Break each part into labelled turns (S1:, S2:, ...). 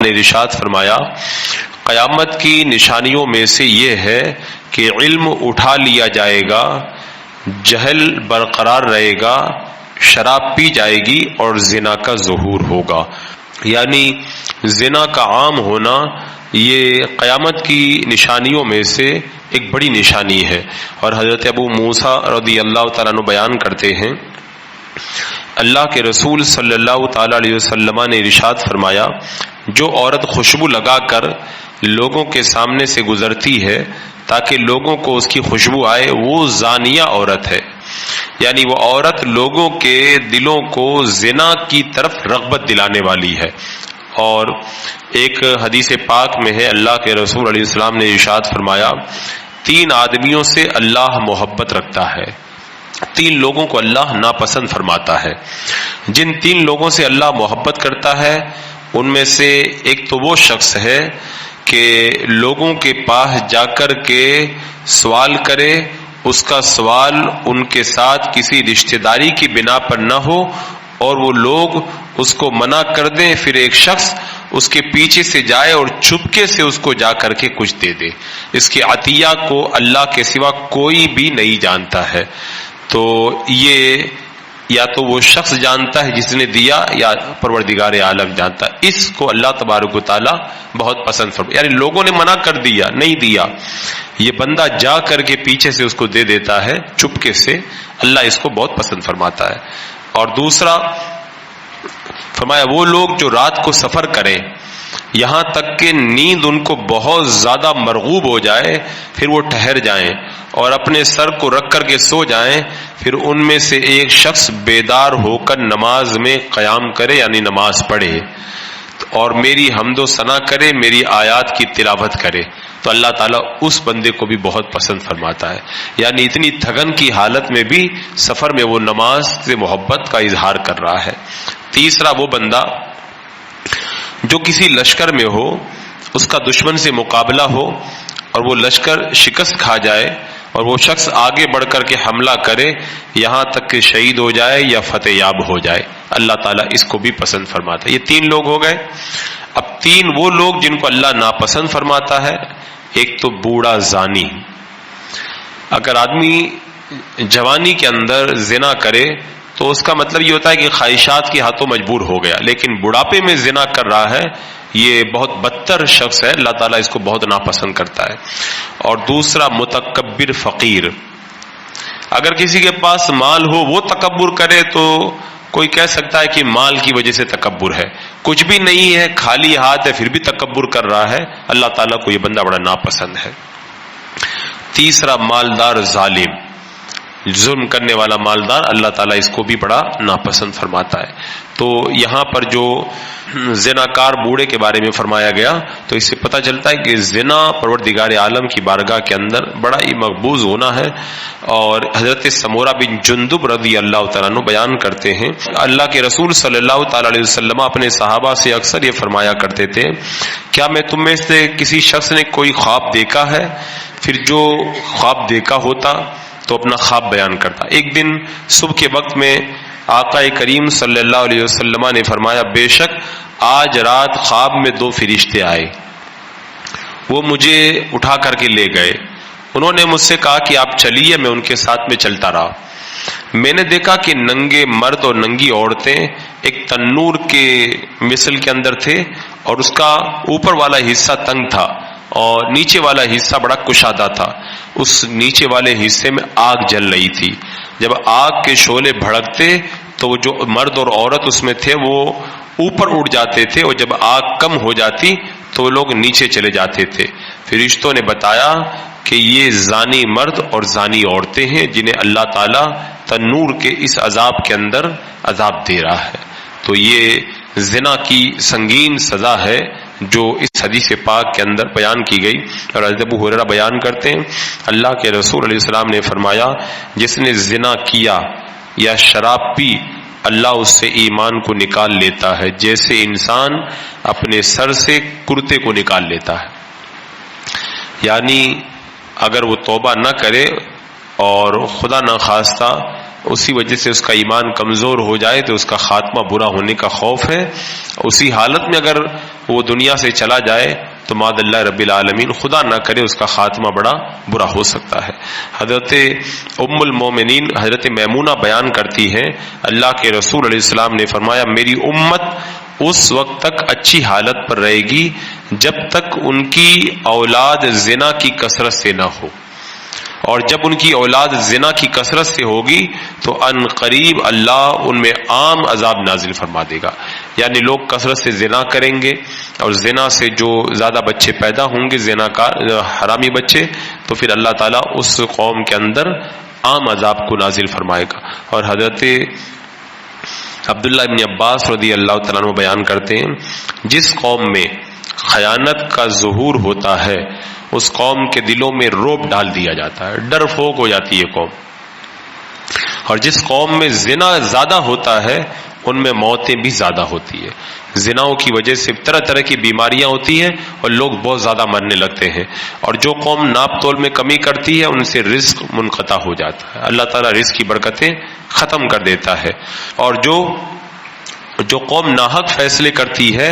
S1: نے ارشاد فرمایا قیامت کی نشانیوں میں سے یہ ہے کہ علم اٹھا لیا جائے گا، جہل برقرار رہے گا، شراب پی جائے گی اور زنا کا ظہور ہوگا۔ یعنی زنا کا عام ہونا یہ قیامت کی نشانیوں میں سے ایک بڑی نشانی ہے۔ اور حضرت ابو موسیٰ رضی اللہ تعالیٰ عنہ بیان کرتے ہیں اللہ کے رسول صلی اللہ تعالیٰ علیہ وسلم نے ارشاد فرمایا جو عورت خوشبو لگا کر لوگوں کے سامنے سے گزرتی ہے تاکہ لوگوں کو اس کی خوشبو آئے، وہ زانیہ عورت ہے۔ یعنی وہ عورت لوگوں کے دلوں کو زنا کی طرف رغبت دلانے والی ہے۔ اور ایک حدیث پاک میں ہے اللہ کے رسول علیہ السلام نے ارشاد فرمایا 3 آدمیوں سے اللہ محبت رکھتا ہے، 3 لوگوں کو اللہ ناپسند فرماتا ہے۔ جن 3 لوگوں سے اللہ محبت کرتا ہے ان میں سے ایک تو وہ شخص ہے کہ لوگوں کے پاس جا کر کے سوال کرے، اس کا سوال ان کے ساتھ کسی رشتہ داری کی بنا پر نہ ہو اور وہ لوگ اس کو منع کر دیں، پھر ایک شخص اس کے پیچھے سے جائے اور چپکے سے اس کو جا کر کے کچھ دے دے۔ اس کے عطیہ کو اللہ کے سوا کوئی بھی نہیں جانتا ہے۔ تو یہ یا تو وہ شخص جانتا ہے جس نے دیا یا پروردگار عالم جانتا ہے۔ اس کو اللہ تبارک و تعالی بہت پسند فرماتا، یعنی لوگوں نے منع کر دیا، نہیں دیا، یہ بندہ جا کر کے پیچھے سے اس کو دے دیتا ہے چپکے سے، اللہ اس کو بہت پسند فرماتا ہے۔ اور دوسرا فرمایا وہ لوگ جو رات کو سفر کریں یہاں تک کہ نیند ان کو بہت زیادہ مرغوب ہو جائے، پھر وہ ٹھہر جائیں اور اپنے سر کو رکھ کر کے سو جائیں، پھر ان میں سے ایک شخص بیدار ہو کر نماز میں قیام کرے، یعنی نماز پڑھے اور میری حمد و ثنا کرے، میری آیات کی تلاوت کرے، تو اللہ تعالیٰ اس بندے کو بھی بہت پسند فرماتا ہے۔ یعنی اتنی تھکن کی حالت میں بھی سفر میں وہ نماز سے محبت کا اظہار کر رہا ہے۔ تیسرا وہ بندہ جو کسی لشکر میں ہو، اس کا دشمن سے مقابلہ ہو اور وہ لشکر شکست کھا جائے اور وہ شخص آگے بڑھ کر کے حملہ کرے یہاں تک کہ شہید ہو جائے یا فتح یاب ہو جائے، اللہ تعالیٰ اس کو بھی پسند فرماتا ہے۔ یہ 3 لوگ ہو گئے۔ اب 3 وہ لوگ جن کو اللہ ناپسند فرماتا ہے، ایک تو بوڑھا زانی۔ اگر آدمی جوانی کے اندر زنا کرے تو اس کا مطلب یہ ہوتا ہے کہ خواہشات کے ہاتھوں مجبور ہو گیا، لیکن بڑھاپے میں زنا کر رہا ہے، یہ بہت بدتر شخص ہے، اللہ تعالیٰ اس کو بہت ناپسند کرتا ہے۔ اور دوسرا متکبر فقیر، اگر کسی کے پاس مال ہو وہ تکبر کرے تو کوئی کہہ سکتا ہے کہ مال کی وجہ سے تکبر ہے، کچھ بھی نہیں ہے، خالی ہاتھ ہے پھر بھی تکبر کر رہا ہے، اللہ تعالیٰ کو یہ بندہ بڑا ناپسند ہے۔ تیسرا مالدار ظالم، ظلم کرنے والا مالدار، اللہ تعالیٰ اس کو بھی بڑا ناپسند فرماتا ہے۔ تو یہاں پر جو زناکار بوڑھے کے بارے میں فرمایا گیا تو اس سے پتہ چلتا ہے کہ زنا پروردگار عالم کی بارگاہ کے اندر بڑا ہی مقبوض ہونا ہے۔ اور حضرت سمورہ بن جندب رضی اللہ تعالیٰ عنہ بیان کرتے ہیں اللہ کے رسول صلی اللہ تعالیٰ علیہ وسلم اپنے صحابہ سے اکثر یہ فرمایا کرتے تھے کیا میں تم میں سے کسی شخص نے کوئی خواب دیکھا ہے؟ پھر جو خواب دیکھا ہوتا تو اپنا خواب بیان کرتا۔ ایک دن صبح کے وقت میں آقا کریم صلی اللہ علیہ وسلم نے فرمایا بے شک آج رات خواب میں 2 فرشتے آئے، وہ مجھے اٹھا کر کے لے گئے، انہوں نے مجھ سے کہا کہ آپ چلیے، میں ان کے ساتھ میں چلتا رہا۔ میں نے دیکھا کہ ننگے مرد اور ننگی عورتیں ایک تنور کے مثل کے اندر تھے اور اس کا اوپر والا حصہ تنگ تھا اور نیچے والا حصہ بڑا کشادہ تھا۔ اس نیچے والے حصے میں آگ جل رہی تھی، جب آگ کے شعلے بھڑکتے تو جو مرد اور عورت اس میں تھے وہ اوپر اٹھ جاتے تھے اور جب آگ کم ہو جاتی تو وہ لوگ نیچے چلے جاتے تھے۔ فرشتوں نے بتایا کہ یہ زانی مرد اور زانی عورتیں ہیں جنہیں اللہ تعالیٰ تنور کے اس عذاب کے اندر عذاب دے رہا ہے۔ تو یہ زنا کی سنگین سزا ہے جو اس حدیث پاک کے اندر بیان کی گئی۔ اور حضرت ابو ہریرہ بیان کرتے ہیں اللہ کے رسول علیہ السلام نے فرمایا جس نے زنا کیا یا شراب پی اللہ اس سے ایمان کو نکال لیتا ہے جیسے انسان اپنے سر سے کرتے کو نکال لیتا ہے۔ یعنی اگر وہ توبہ نہ کرے اور خدا نہ خواستہ اسی وجہ سے اس کا ایمان کمزور ہو جائے تو اس کا خاتمہ برا ہونے کا خوف ہے. اسی حالت میں اگر وہ دنیا سے چلا جائے تو معاذ اللہ رب العالمین خدا نہ کرے اس کا خاتمہ بڑا برا ہو سکتا ہے. حضرت ام المومنین حضرت میمونہ بیان کرتی ہیں اللہ کے رسول علیہ السلام نے فرمایا میری امت اس وقت تک اچھی حالت پر رہے گی جب تک ان کی اولاد زنا کی کثرت سے نہ ہو، اور جب ان کی اولاد زنا کی کثرت سے ہوگی تو ان قریب اللہ ان میں عام عذاب نازل فرما دے گا. یعنی لوگ کثرت سے زنا کریں گے اور زنا سے جو زیادہ بچے پیدا ہوں گے، زنا کا حرامی بچے، تو پھر اللہ تعالیٰ اس قوم کے اندر عام عذاب کو نازل فرمائے گا. اور حضرت عبداللہ ابن عباس رضی اللہ تعالیٰ عنہ بیان کرتے ہیں جس قوم میں خیانت کا ظہور ہوتا ہے اس قوم کے دلوں میں رعب ڈال دیا جاتا ہے، ڈر فوق ہو جاتی ہے قوم. اور جس قوم میں زنا زیادہ ہوتا ہے ان میں موتیں بھی زیادہ ہوتی ہے. زناؤں کی وجہ سے طرح طرح کی بیماریاں ہوتی ہیں اور لوگ بہت زیادہ مرنے لگتے ہیں. اور جو قوم ناپ تول میں کمی کرتی ہے ان سے رزق منقطع ہو جاتا ہے، اللہ تعالیٰ رزق کی برکتیں ختم کر دیتا ہے. اور جو قوم ناحق فیصلے کرتی ہے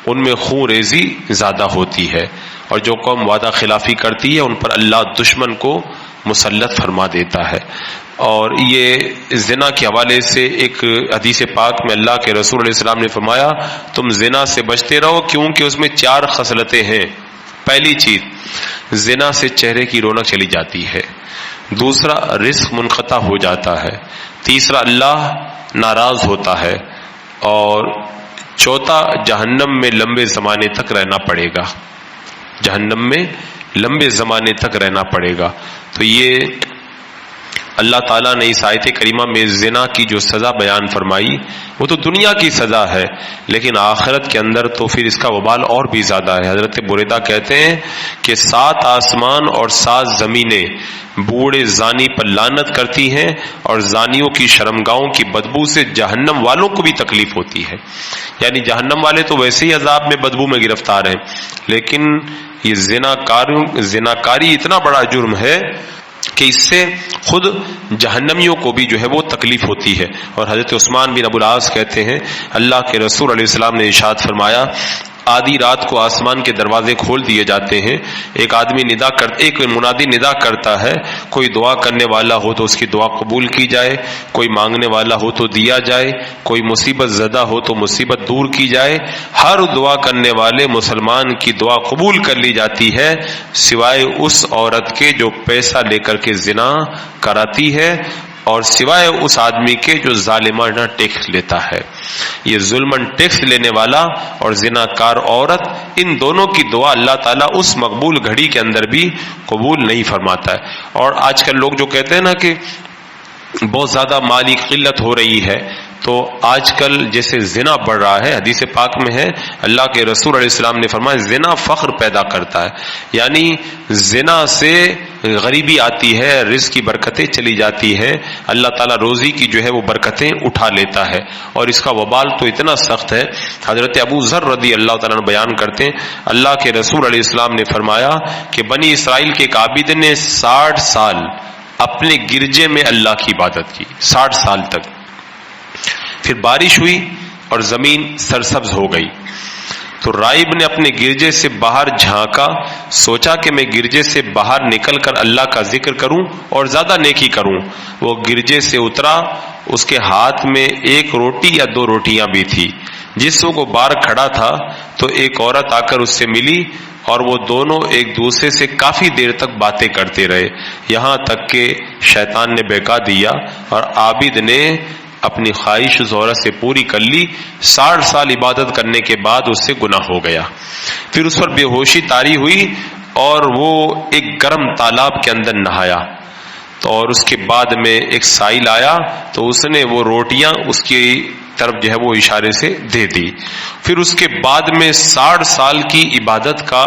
S1: ان میں خون ریزی زیادہ ہوتی ہے. اور جو قوم وعدہ خلافی کرتی ہے ان پر اللہ دشمن کو مسلط فرما دیتا ہے. اور یہ زنا کے حوالے سے ایک حدیث پاک میں اللہ کے رسول علیہ السلام نے فرمایا تم زنا سے بچتے رہو کیونکہ اس میں 4 خصلتیں ہیں. پہلی چیز، زنا سے چہرے کی رونق چلی جاتی ہے. دوسرا، رزق منقطع ہو جاتا ہے. تیسرا، اللہ ناراض ہوتا ہے. اور چوتھا، جہنم میں لمبے زمانے تک رہنا پڑے گا. جہنم میں لمبے زمانے تک رہنا پڑے گا. تو یہ اللہ تعالیٰ نے اس آیت کریمہ میں زنا کی جو سزا بیان فرمائی وہ تو دنیا کی سزا ہے، لیکن آخرت کے اندر تو پھر اس کا وبال اور بھی زیادہ ہے. حضرت بریدہ کہتے ہیں کہ 7 آسمان اور 7 زمینیں بوڑھے زانی پر لعنت کرتی ہیں اور زانیوں کی شرمگاہوں کی بدبو سے جہنم والوں کو بھی تکلیف ہوتی ہے. یعنی جہنم والے تو ویسے ہی عذاب میں بدبو میں گرفتار ہیں، لیکن یہ زناکاری اتنا بڑا جرم ہے کہ اس سے خود جہنمیوں کو بھی جو ہے وہ تکلیف ہوتی ہے. اور حضرت عثمان بن ابو العاص کہتے ہیں اللہ کے رسول علیہ السلام نے ارشاد فرمایا آدھی رات کو آسمان کے دروازے کھول دیے جاتے ہیں، ایک منادی ندا کرتا ہے کوئی دعا کرنے والا ہو تو اس کی دعا قبول کی جائے، کوئی مانگنے والا ہو تو دیا جائے، کوئی مصیبت زدہ ہو تو مصیبت دور کی جائے. ہر دعا کرنے والے مسلمان کی دعا قبول کر لی جاتی ہے سوائے اس عورت کے جو پیسہ لے کر کے زنا کراتی ہے اور سوائے اس آدمی کے جو ظالمانہ ٹیکس لیتا ہے. یہ ظلمن ٹیکس لینے والا اور زناکار عورت، ان دونوں کی دعا اللہ تعالیٰ اس مقبول گھڑی کے اندر بھی قبول نہیں فرماتا ہے. اور آج کل لوگ جو کہتے ہیں نا کہ بہت زیادہ مالی قلت ہو رہی ہے، تو آج کل جیسے زنا بڑھ رہا ہے، حدیث پاک میں ہے اللہ کے رسول علیہ السلام نے فرمایا زنا فخر پیدا کرتا ہے. یعنی زنا سے غریبی آتی ہے، رزق کی برکتیں چلی جاتی ہیں، اللہ تعالیٰ روزی کی جو ہے وہ برکتیں اٹھا لیتا ہے. اور اس کا وبال تو اتنا سخت ہے. حضرت ابو ذر رضی اللہ تعالیٰ عنہ بیان کرتے ہیں اللہ کے رسول علیہ السلام نے فرمایا کہ بنی اسرائیل کے ایک عابد نے 60 سال اپنے گرجے میں اللہ کی عبادت کی، 60 سال تک. پھر بارش ہوئی اور زمین سرسبز ہو گئی تو راہب نے اپنے گرجے سے باہر جھانکا، سوچا کہ میں گرجے سے باہر نکل کر اللہ کا ذکر کروں اور زیادہ نیکی کروں. وہ گرجے سے اترا، اس کے ہاتھ میں 1 روٹی یا 2 روٹیاں بھی تھی. جس وہ باہر کھڑا تھا تو ایک عورت آ کر اس سے ملی اور وہ دونوں ایک دوسرے سے کافی دیر تک باتیں کرتے رہے، یہاں تک کہ شیطان نے بہکا دیا اور عابد نے اپنی خواہش اس عورت سے پوری کر لی. 60 سال عبادت کرنے کے بعد اس سے گناہ ہو گیا. پھر اس پر بے ہوشی طاری ہوئی اور وہ ایک گرم تالاب کے اندر نہایا. تو اور اس کے بعد میں ایک سائل آیا تو اس نے وہ روٹیاں اس کی طرف جو ہے وہ اشارے سے دے دی. پھر اس کے بعد میں 60 سال کی عبادت کا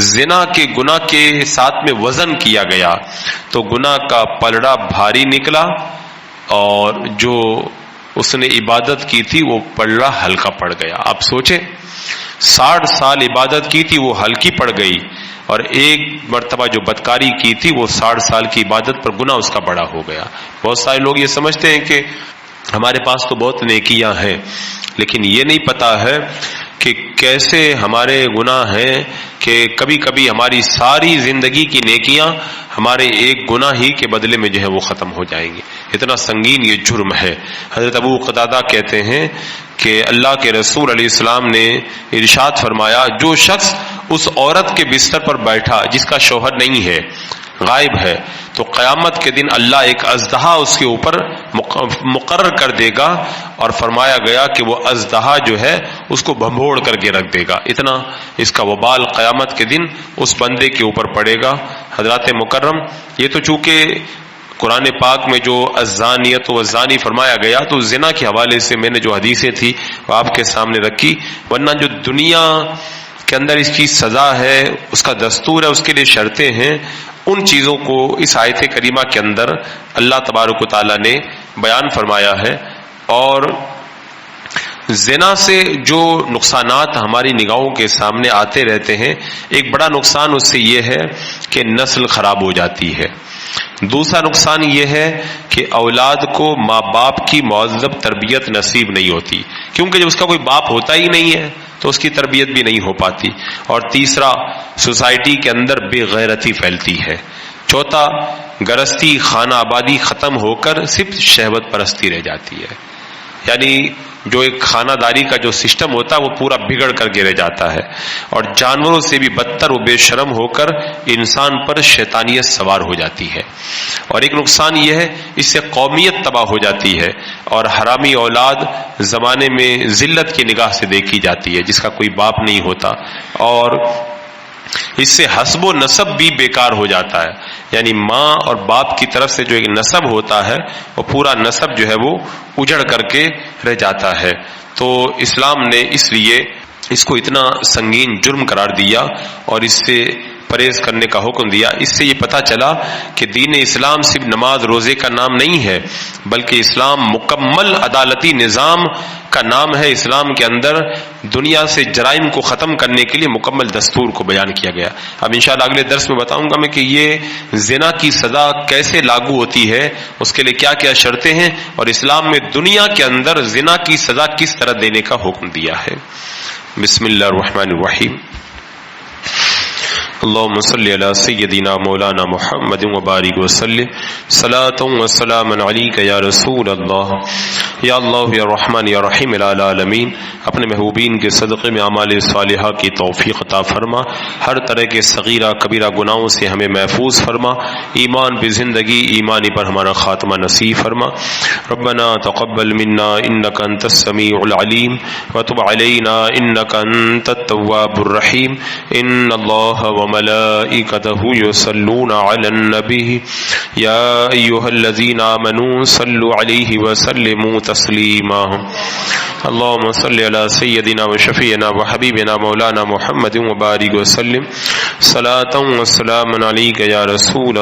S1: زنا کے گناہ کے ساتھ میں وزن کیا گیا تو گناہ کا پلڑا بھاری نکلا اور جو اس نے عبادت کی تھی وہ پلڑا ہلکا پڑ گیا. آپ سوچیں 60 سال عبادت کی تھی وہ ہلکی پڑ گئی اور ایک مرتبہ جو بدکاری کی تھی وہ 60 سال کی عبادت پر گناہ اس کا بڑا ہو گیا۔ بہت سارے لوگ یہ سمجھتے ہیں کہ ہمارے پاس تو بہت نیکیاں ہیں، لیکن یہ نہیں پتا ہے کہ کیسے ہمارے گناہ ہیں کہ کبھی کبھی ہماری ساری زندگی کی نیکیاں ہمارے ایک گناہ ہی کے بدلے میں جو ہے وہ ختم ہو جائیں گے۔ اتنا سنگین یہ جرم ہے۔ حضرت ابو قتادہ کہتے ہیں کہ اللہ کے رسول علیہ السلام نے ارشاد فرمایا، جو شخص اس عورت کے بستر پر بیٹھا جس کا شوہر نہیں ہے، غائب ہے، تو قیامت کے دن اللہ ایک اژدہا اس کے اوپر مقرر کر دے گا، اور فرمایا گیا کہ وہ اژدہا جو ہے اس کو بھنبوڑ کر کے رکھ دے گا، اتنا اس کا وبال قیامت کے دن اس بندے کے اوپر پڑے گا۔ حضرات مکرم، یہ تو چونکہ قرآن پاک میں جو الزانیۃ والزانی فرمایا گیا تو زنا کے حوالے سے میں نے جو حدیثیں تھی وہ آپ کے سامنے رکھی، ورنہ جو دنیا کے اندر اس کی سزا ہے، اس کا دستور ہے، اس کے لیے شرطیں ہیں، ان چیزوں کو اس آیت کریمہ کے اندر اللہ تبارک و تعالیٰ نے بیان فرمایا ہے۔ اور زنا سے جو نقصانات ہماری نگاہوں کے سامنے آتے رہتے ہیں، ایک بڑا نقصان اس سے یہ ہے کہ نسل خراب ہو جاتی ہے۔ دوسرا نقصان یہ ہے کہ اولاد کو ماں باپ کی مہذب تربیت نصیب نہیں ہوتی، کیونکہ جب اس کا کوئی باپ ہوتا ہی نہیں ہے تو اس کی تربیت بھی نہیں ہو پاتی۔ اور تیسرا، سوسائٹی کے اندر بے غیرتی پھیلتی ہے۔ چوتھا، گرستی خانہ آبادی ختم ہو کر صرف شہوت پرستی رہ جاتی ہے، یعنی جو ایک خانہ داری کا جو سسٹم ہوتا ہے وہ پورا بگڑ کر گر جاتا ہے، اور جانوروں سے بھی بدتر وہ بے شرم ہو کر انسان پر شیطانیت سوار ہو جاتی ہے۔ اور ایک نقصان یہ ہے، اس سے قومیت تباہ ہو جاتی ہے، اور حرامی اولاد زمانے میں ذلت کی نگاہ سے دیکھی جاتی ہے جس کا کوئی باپ نہیں ہوتا، اور اس سے حسب و نسب بھی بیکار ہو جاتا ہے، یعنی ماں اور باپ کی طرف سے جو ایک نسب ہوتا ہے وہ پورا نسب جو ہے وہ اجڑ کر کے رہ جاتا ہے۔ تو اسلام نے اس لیے اس کو اتنا سنگین جرم قرار دیا اور اس سے پرہیز کرنے کا حکم دیا۔ اس سے یہ پتہ چلا کہ دین اسلام صرف نماز روزے کا نام نہیں ہے، بلکہ اسلام مکمل عدالتی نظام کا نام ہے۔ اسلام کے اندر دنیا سے جرائم کو ختم کرنے کے لیے مکمل دستور کو بیان کیا گیا۔ اب انشاءاللہ اگلے درس میں بتاؤں گا میں کہ یہ زنا کی سزا کیسے لاگو ہوتی ہے، اس کے لیے کیا کیا شرطیں ہیں، اور اسلام میں دنیا کے اندر زنا کی سزا کس طرح دینے کا حکم دیا ہے۔ بسم اللہ الرحمن الرحیم۔ اللهم صل على سيدنا مولانا محمد وبارك وسلم صلاة وسلاما عليك يا رسول اللہ یا اللہ یا رحمان یا رحیم العالمین۔ اپنے محبوبین کے صدقے میں اعمال صالحہ کی توفیق عطا فرما، ہر طرح کے صغیرہ کبیرہ گناہوں سے ہمیں محفوظ فرما، ایمان پہ زندگی، ایمانی پر ہمارا خاتمہ نصیب فرما۔ ربنا تقبل منا انك انت السميع العليم وتب علينا انك انت التواب الرحيم۔ ان اللہ وملائكته يصلون على النبي يا ايها الذين آمنوا صلوا عليه وسلموا تسليما۔ اللهم صل على سيدنا وشفيعنا وحبيبنا مولانا محمد وبارك وسلم صلاة وسلاما عليك يا رسول